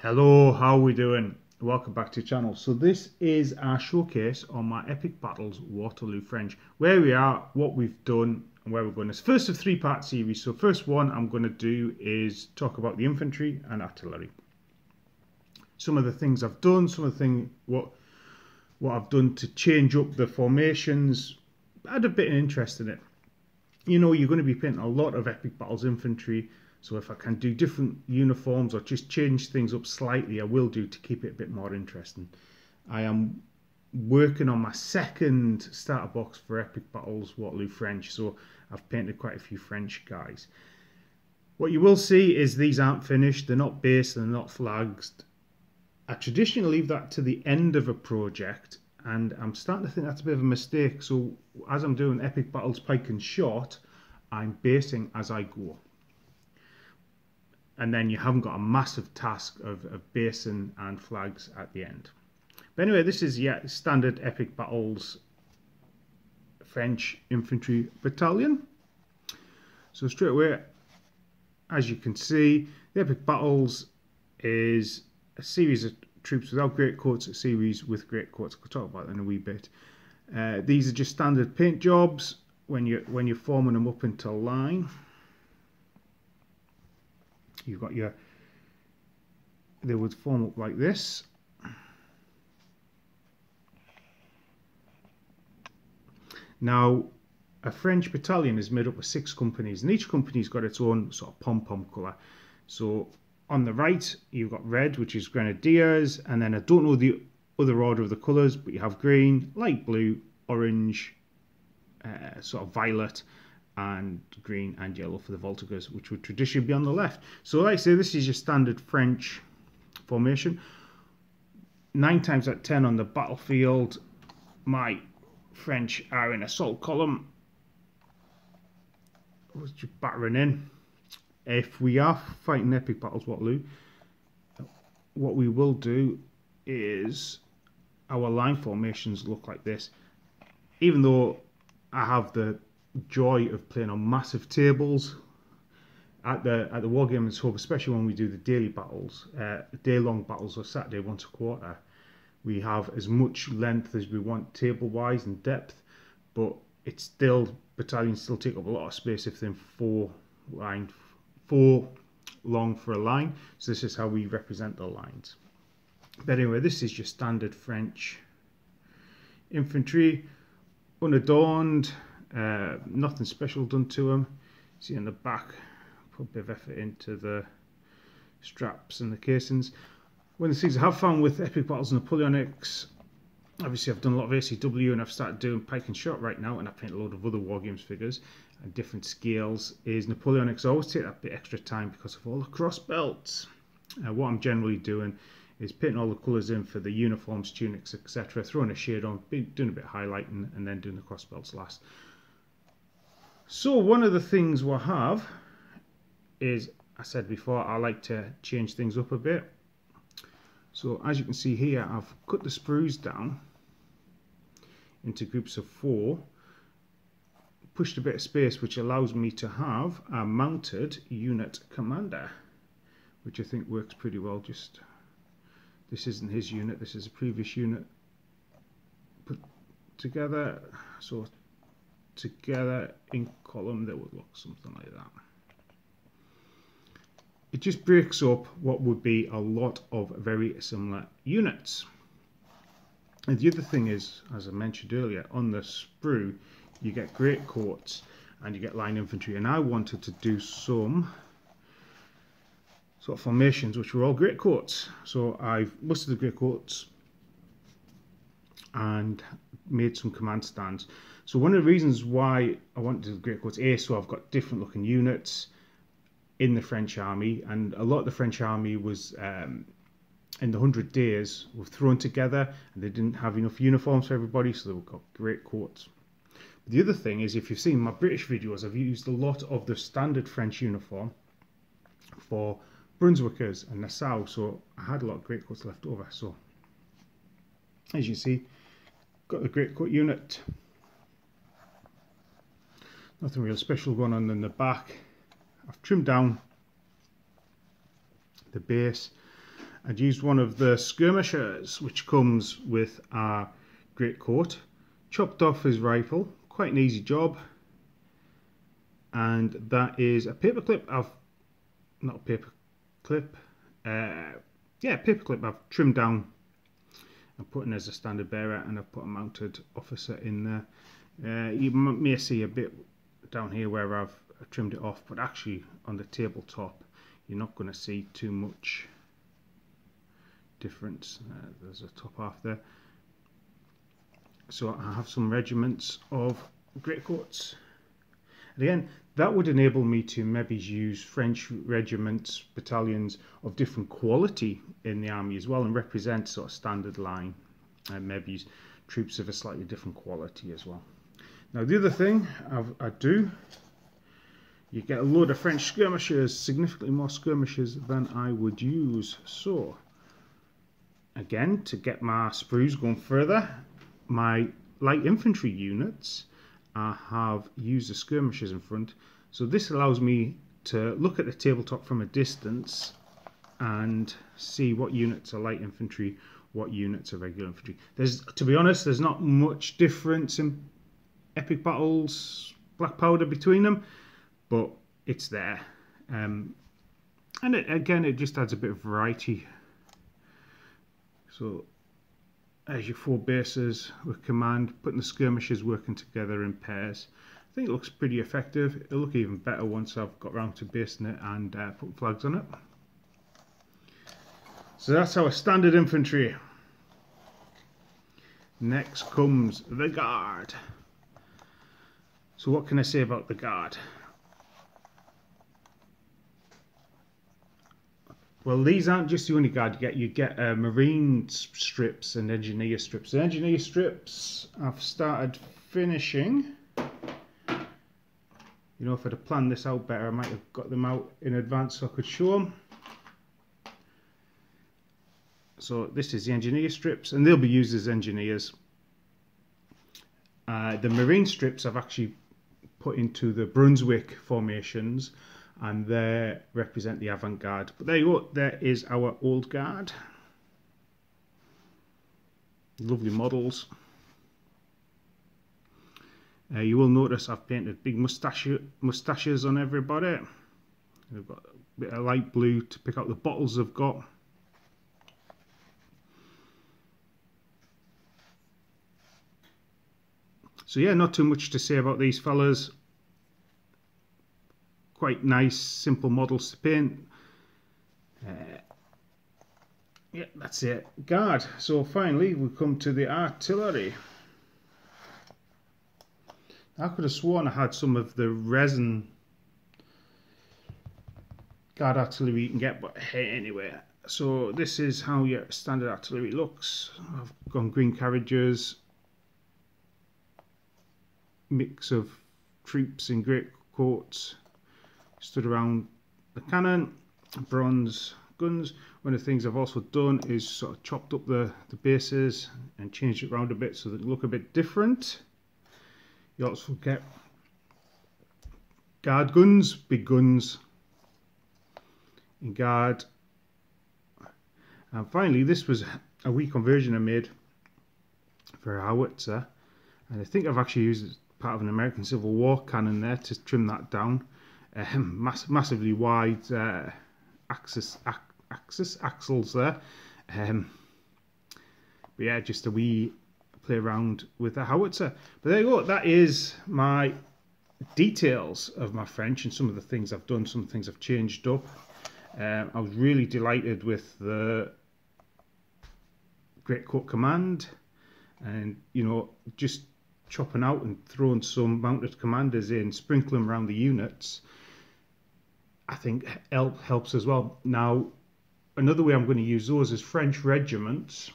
Hello, how are we doing? Welcome back to the channel. So this is our showcase on my Epic Battles Waterloo French. Where we are, what we've done, and where we're going. It's first of three-part series. So first one I'm going to do is talk about the infantry and artillery. Some of the things I've done, some of the things what I've done to change up the formations. I had a bit of interest in it. You know, you're going to be painting a lot of Epic Battles infantry. So if I can do different uniforms or just change things up slightly, I will do to keep it a bit more interesting. I am working on my second starter box for Epic Battles Waterloo French, so I've painted quite a few French guys. What you will see is these aren't finished, they're not based, they're not flagged. I traditionally leave that to the end of a project, and I'm starting to think that's a bit of a mistake. So as I'm doing Epic Battles Pike and Shot, I'm basing as I go. And then you haven't got a massive task of basing and flags at the end. But anyway, this is standard Epic Battles French Infantry Battalion. So straight away, as you can see, the Epic Battles is a series of troops without greatcoats, a series with greatcoats. I'll talk about that in a wee bit. These are just standard paint jobs when you're forming them up into line. You've got they would form up like this. Now, a French battalion is made up of 6 companies, and each company's got its own sort of pom-pom colour. So on the right, you've got red, which is grenadiers, and then I don't know the other order of the colours, but you have green, light blue, orange, sort of violet, and green and yellow for the Voltigeurs, which would traditionally be on the left. So like I say, this is your standard French formation. 9 times out of 10 on the battlefield, my French are in assault column, which is battering in. If we are fighting Epic Battles Waterloo, what we will do is our line formations look like this. Even though I have the joy of playing on massive tables at the Wargamers Hub, especially when we do the daily battles, day-long battles or Saturday once a quarter, we have as much length as we want table-wise and depth, but it's still, battalions still take up a lot of space if they're in 4 long for a line. So this is how we represent the lines. But anyway, this is your standard French infantry, unadorned. Nothing special done to them. See in the back, put a bit of effort into the straps and the casings. One of the things I have found with Epic Battles Napoleonics, obviously I've done a lot of ACW and I've started doing Pike and Shot right now, and I paint a load of other Wargames figures and different scales, is Napoleonics always take that bit extra time because of all the cross belts. What I'm generally doing is painting all the colours in for the uniforms, tunics, etc., throwing a shade on, doing a bit of highlighting, and then doing the cross belts last. So one of the things we'll have is, I said before, I like to change things up a bit. So as you can see here, I've cut the sprues down into groups of 4, pushed a bit of space, which allows me to have a mounted unit commander, which I think works pretty well. Just, this isn't his unit, this is a previous unit put together. So together in column, that would look something like that. It just breaks up what would be a lot of very similar units. And the other thing is, as I mentioned earlier, on the sprue you get greatcoats and you get line infantry, and I wanted to do some sort of formations which were all greatcoats. So I've mustered the greatcoats and made some command stands. So one of the reasons why I wanted to do the greatcoats is so I've got different looking units in the French army, and a lot of the French army was in the 100 Days were thrown together and they didn't have enough uniforms for everybody, so they've got greatcoats. The other thing is, if you've seen my British videos, I've used a lot of the standard French uniform for Brunswickers and Nassau, so I had a lot of greatcoats left over. So as you see, got the greatcoat unit. Nothing real special going on in the back. I've trimmed down the base I'd used one of the skirmishers, which comes with a greatcoat, chopped off his rifle, quite an easy job, and that is a paperclip. Not a paperclip, yeah, paperclip I've trimmed down and put in as a standard bearer, and I've put a mounted officer in there. You may see a bit down here where I've trimmed it off, but actually on the tabletop you're not going to see too much difference. There's a top half there. So I have some regiments of greatcoats. And again, that would enable me to maybe use French regiments, battalions of different quality in the army as well, and represent sort of standard line, and maybe use troops of a slightly different quality as well. Now the other thing I do, you get a load of French skirmishers, significantly more skirmishers than I would use. So again, to get my sprues going further, my light infantry units, I have used the skirmishers in front. So this allows me to look at the tabletop from a distance and see what units are light infantry, what units are regular infantry. To be honest, there's not much difference in epic battles, black powder between them, but it's there. And again, it just adds a bit of variety. So as your 4 bases with command, putting the skirmishers working together in pairs. I think it looks pretty effective. It'll look even better once I've got around to basing it and putting flags on it. So that's our standard infantry. Next comes the guard. So what can I say about the guard? Well, these aren't just the only guard you get. You get marine strips and engineer strips. The engineer strips I've started finishing. You know, if I'd have planned this out better, I might have got them out in advance so I could show them. So this is the engineer strips, and they'll be used as engineers. The marine strips I've actually put into the Brunswick formations, and they represent the avant-garde. But there you go, there is our old guard. Lovely models. You will notice I've painted big moustaches on everybody. They've got a bit of light blue to pick out the bottles they've got. So yeah, not too much to say about these fellas. Quite nice, simple models to paint. Yeah, that's it. Guard. So finally, we come to the artillery. I could have sworn I had some of the resin guard artillery you can get, but hey, anyway. So this is how your standard artillery looks. I've gone green carriages, mix of troops in great coats, stood around the cannon, bronze guns. One of the things I've also done is sort of chopped up the bases and changed it around a bit so that they look a bit different. You also get guard guns, big guns in guard. And finally, this was a wee conversion I made for a howitzer, and I think I've actually used it as part of an American Civil War cannon there to trim that down. Massively wide axles there, but yeah, just a wee play around with the howitzer. But there you go, that is my details of my French and some of the things I've done, some things I've changed up. I was really delighted with the Greatcoat Command, and you know, just chopping out and throwing some mounted commanders in, sprinkling around the units, I think helps as well. Now, another way I'm going to use those is French regiments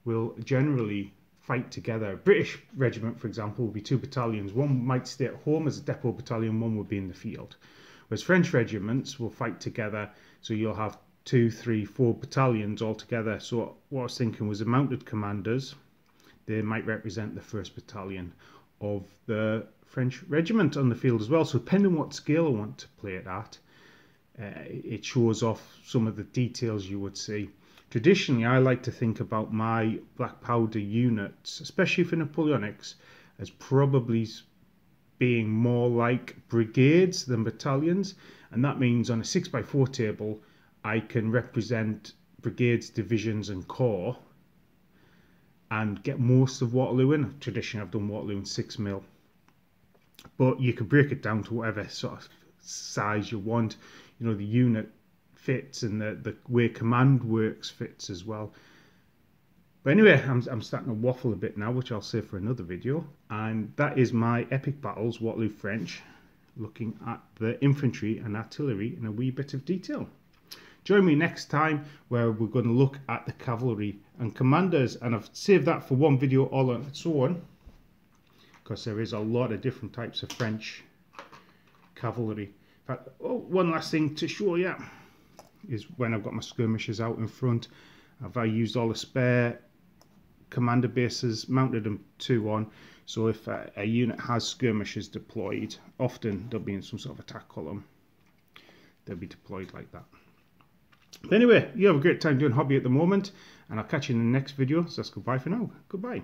will generally fight together. A British regiment, for example, will be 2 battalions. One might stay at home as a depot battalion, one will be in the field. Whereas French regiments will fight together, so you'll have 2, 3, 4 battalions all together. So what I was thinking was the mounted commanders, they might represent the 1st battalion of the French regiment on the field as well. So depending on what scale I want to play it at, it shows off some of the details you would see. Traditionally, I like to think about my black powder units, especially for Napoleonics, as probably being more like brigades than battalions, and that means on a 6x4 table I can represent brigades, divisions and corps and get most of Waterloo in. Traditionally I've done Waterloo in 6mm, but you can break it down to whatever sort of size you want. You know, the unit fits and the way command works fits as well. But anyway, I'm starting to waffle a bit now, which I'll save for another video. And that is my Epic Battles Waterloo French, looking at the infantry and artillery in a wee bit of detail. Join me next time where we're going to look at the cavalry and commanders. And I've saved that for one video all on its own, because there is a lot of different types of French cavalry. In fact, one last thing to show you is when I've got my skirmishers out in front, I used all the spare commander bases, mounted them 2 on, so if a unit has skirmishers deployed, often they'll be in some sort of attack column, they'll be deployed like that. But anyway, you have a great time doing hobby at the moment, and I'll catch you in the next video, so that's goodbye for now. Goodbye.